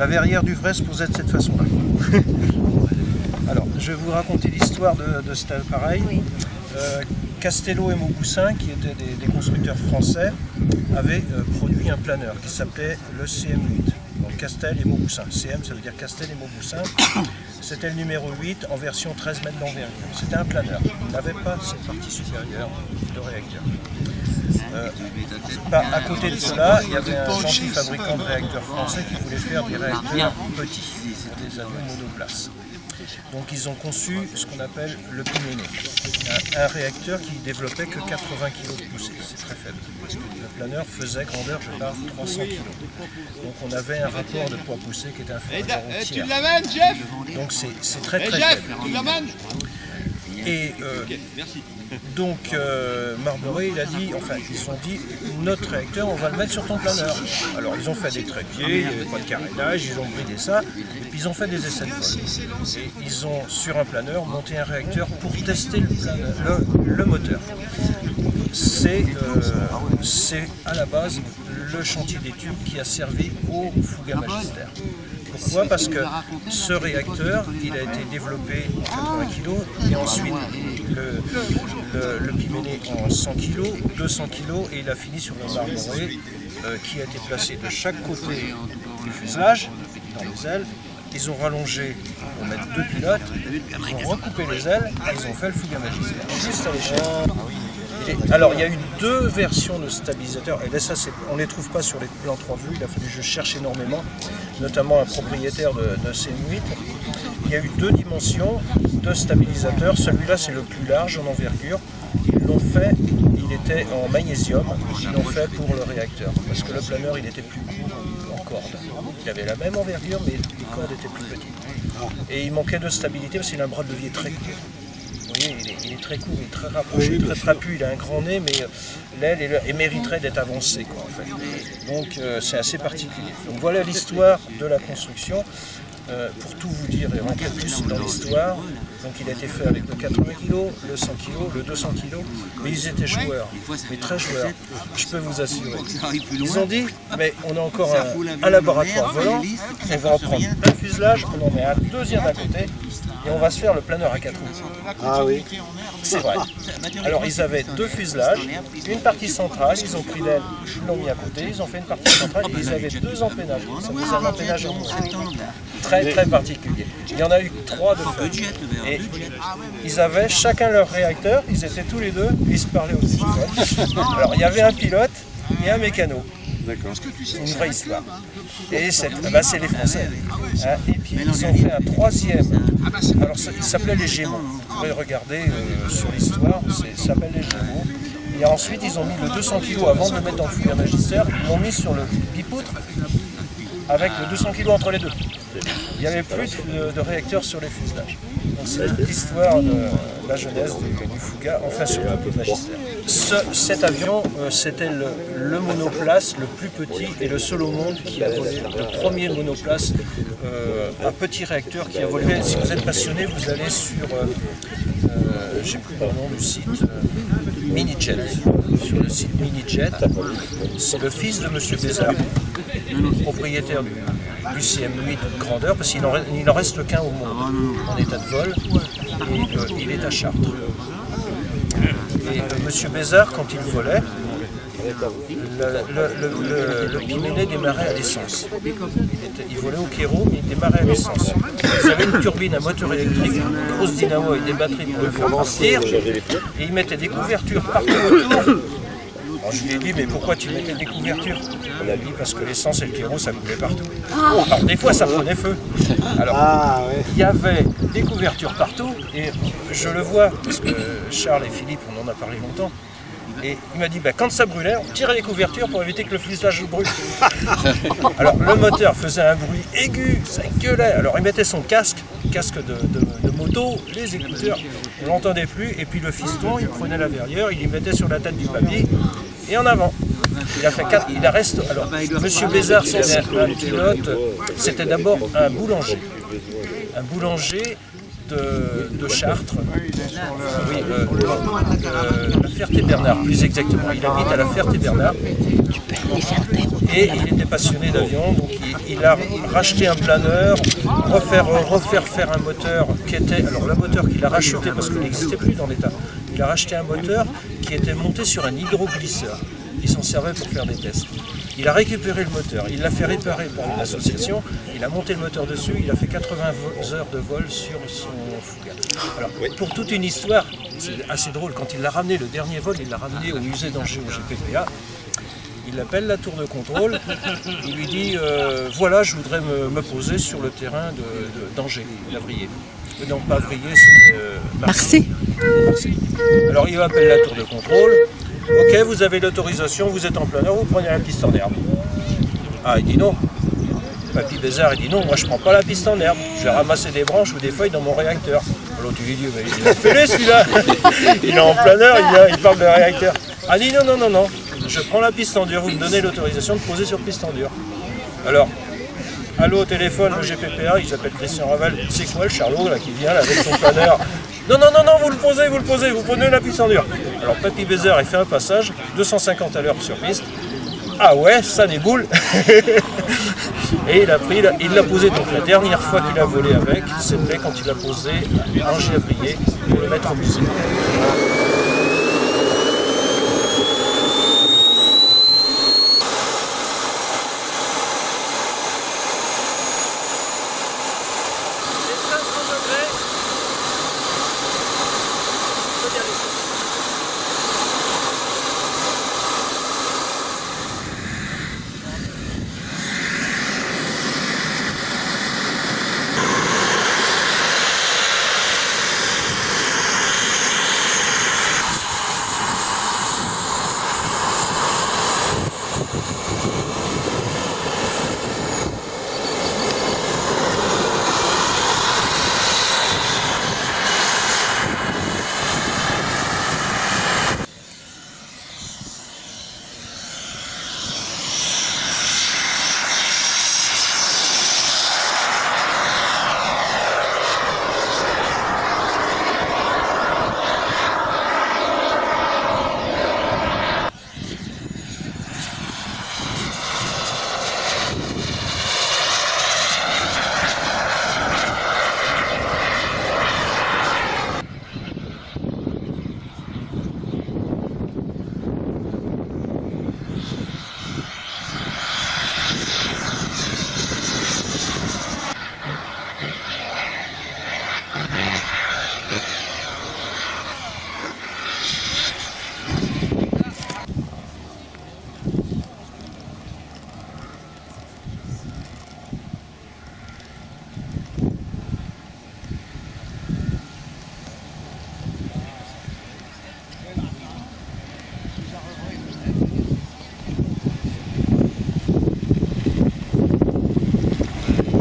La verrière du vrai se posait de cette façon-là. Alors, je vais vous raconter l'histoire de cet appareil. Castello et Mauboussin, qui étaient des constructeurs français, avaient produit un planeur qui s'appelait le CM8. Donc Castel et Mauboussin. CM, ça veut dire Castel et Mauboussin. C'était le numéro 8 en version 13 mètres d'envergure. C'était un planeur. Il n'avait pas cette partie supérieure de réacteur. À côté de cela, il y avait un gentil fabricant de réacteurs français qui voulait faire des réacteurs petits, des avions monoplace. Donc ils ont conçu ce qu'on appelle le Piméné, un réacteur qui développait que 80 kg de poussée, c'est très faible. Le planeur faisait grandeur, je parle, 300 kg. Donc on avait un rapport de poids-poussée qui était inférieur au tiers. Donc c'est très très faible. Et donc Marbury, il a dit, enfin ils ont dit, notre réacteur on va le mettre sur ton planeur. Alors ils ont fait des trépieds, il n'y avait pas de carénage, ils ont bridé ça, et puis ils ont fait des essais de vol. Et ils ont sur un planeur monté un réacteur pour tester le moteur. C'est à la base le chantier d'études qui a servi au Fouga Magister. Pourquoi? Parce que ce réacteur, il a été développé en 80 kg et ensuite le Piméné en 100 kg, 200 kg et il a fini sur le Marbury qui a été placé de chaque côté du fuselage, dans les ailes. Ils ont rallongé pour mettre deux pilotes, ils ont recoupé les ailes et ils ont fait le Fouga Magister. Juste à l'échelle. Alors il y a eu deux versions de stabilisateurs, et là ça on ne les trouve pas sur les plans 3 vues, il a fallu que je cherche énormément, notamment un propriétaire de CM8. Il y a eu deux dimensions de stabilisateurs, celui-là c'est le plus large en envergure, ils l'ont fait, il était en magnésium, ils l'ont fait pour le réacteur, parce que le planeur il était plus court en corde. Il avait la même envergure mais les cordes étaient plus petites. Et il manquait de stabilité parce qu'il a un bras de levier très court. Vous voyez, il est très court, il est très rapproché, très trapu, il a un grand nez, mais l'aile mériterait d'être avancée, quoi, en fait. Donc c'est assez particulier. Donc voilà l'histoire de la construction. Pour tout vous dire et rentrer plus dans l'histoire, donc il a été fait avec le 80 kg, le 100 kg, le 200 kg, mais ils étaient joueurs, mais très joueurs, je peux vous assurer. Ils ont dit, mais on a encore un laboratoire volant, on va en prendre un fuselage, on en met un deuxième à côté, et on va se faire le planeur à 4 roues. Ah oui. C'est vrai. Alors ils avaient deux fuselages, une partie centrale, ils ont pris l'aile, ils l'ont mis à côté, ils ont fait une partie centrale et ils avaient deux empennages. Ça faisait un empennage en très très particulier. Il y en a eu 3 de feu. Et ils avaient chacun leur réacteur, ils étaient tous les deux, ils se parlaient au téléphone. Alors il y avait un pilote et un mécano. C'est une vraie histoire. Et c'est les Français. Hein. Et puis ils ont fait un troisième. Alors il s'appelait les Gémeaux. Vous pouvez regarder sur l'histoire, ça s'appelle les Gémeaux. Et ensuite ils ont mis le 200 kg avant de le mettre dans le Fouga Magister. Ils l'ont mis sur le bipoutre avec le 200 kg entre les deux. Il n'y avait plus de réacteurs sur les fuselages. Donc c'est l'histoire de la jeunesse du Fouga, enfin surtout du Magister. Cet avion, c'était le monoplace le plus petit et le seul au monde qui a volé, le premier monoplace à petit réacteur qui a volé. Si vous êtes passionné, vous allez sur, j'ai plus le nom du site, Minijet. Sur le site Minijet, c'est le fils de M. Bézard, propriétaire du CM8 de grandeur, parce qu'il n'en reste qu'un au monde en état de vol, et il est à Chartres. Et M. Bézard, quand il volait, le Piméné démarrait à l'essence. Il volait au kéro, mais il démarrait à l'essence. Ils avaient une turbine à moteur électrique, une grosse dynamo avec des batteries pour le faire partir, et ils mettaient des couvertures partout autour. Alors je lui ai dit, mais pourquoi tu mettais des couvertures? On a dit, parce que l'essence et le kéro, ça coulait partout. Alors des fois, ça prenait feu. Alors, il y avait des couvertures partout, et je le vois, parce que Charles et Philippe, on en a parlé longtemps, et il m'a dit, bah, quand ça brûlait, on tirait les couvertures pour éviter que le fuselage brûle. Alors le moteur faisait un bruit aigu, ça gueulait. Alors il mettait son casque de moto, les écouteurs, on l'entendait plus, et puis le fiston, il prenait la verrière, il y mettait sur la tête du papy, et en avant. Il a fait 4, il reste. Alors, M. Bézard, c'était un pilote, c'était d'abord un boulanger. Un boulanger de Chartres. Oui, la Ferté-Bernard, plus exactement. Il habite à la Ferté-Bernard. Et il était passionné d'avion, donc il a racheté un planeur, refaire faire un moteur qui était... Alors le moteur qu'il a racheté, parce qu'il n'existait plus dans l'état, il a racheté un moteur qui était monté sur un hydroglisseur. Il s'en servait pour faire des tests. Il a récupéré le moteur, il l'a fait réparer par une association, il a monté le moteur dessus, il a fait 80 heures de vol sur son Fouga. Alors, pour toute une histoire, c'est assez drôle, quand il l'a ramené, le dernier vol, il l'a ramené au musée d'Angers, au GPPA. Il appelle la tour de contrôle, il lui dit voilà, je voudrais me poser sur le terrain d'Angers, d'Avrier. Non, pas Avrier, c'était Marseille. Alors il appelle la tour de contrôle. Ok, vous avez l'autorisation, vous êtes en planeur, vous prenez la piste en herbe. Ah, il dit non. Papy Bézard, il dit non, moi je prends pas la piste en herbe. Je vais ramasser des branches ou des feuilles dans mon réacteur. Alors tu lui dis, mais il a fait celui-là. Il est en planeur, il parle de réacteur. Ah, il dit non, non, non, non. Je prends la piste en dur, vous me donnez l'autorisation de poser sur piste en dur. Alors, allô au téléphone, le GPPA, il s'appelle Christian Raval. C'est quoi le Charlot là qui vient là, avec son planeur? Non, non, non, non, vous le posez, vous prenez la piste en dur. Alors Papy Bézard, il fait un passage, 250 à l'heure sur piste. Ah ouais, ça des boules. Et il l'a posé, donc la dernière fois qu'il a volé avec, c'était quand il a posé Angers-Avrier pour le mettre au musée.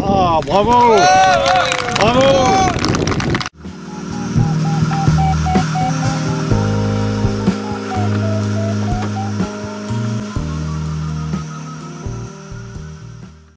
Ah, bravo! Bravo!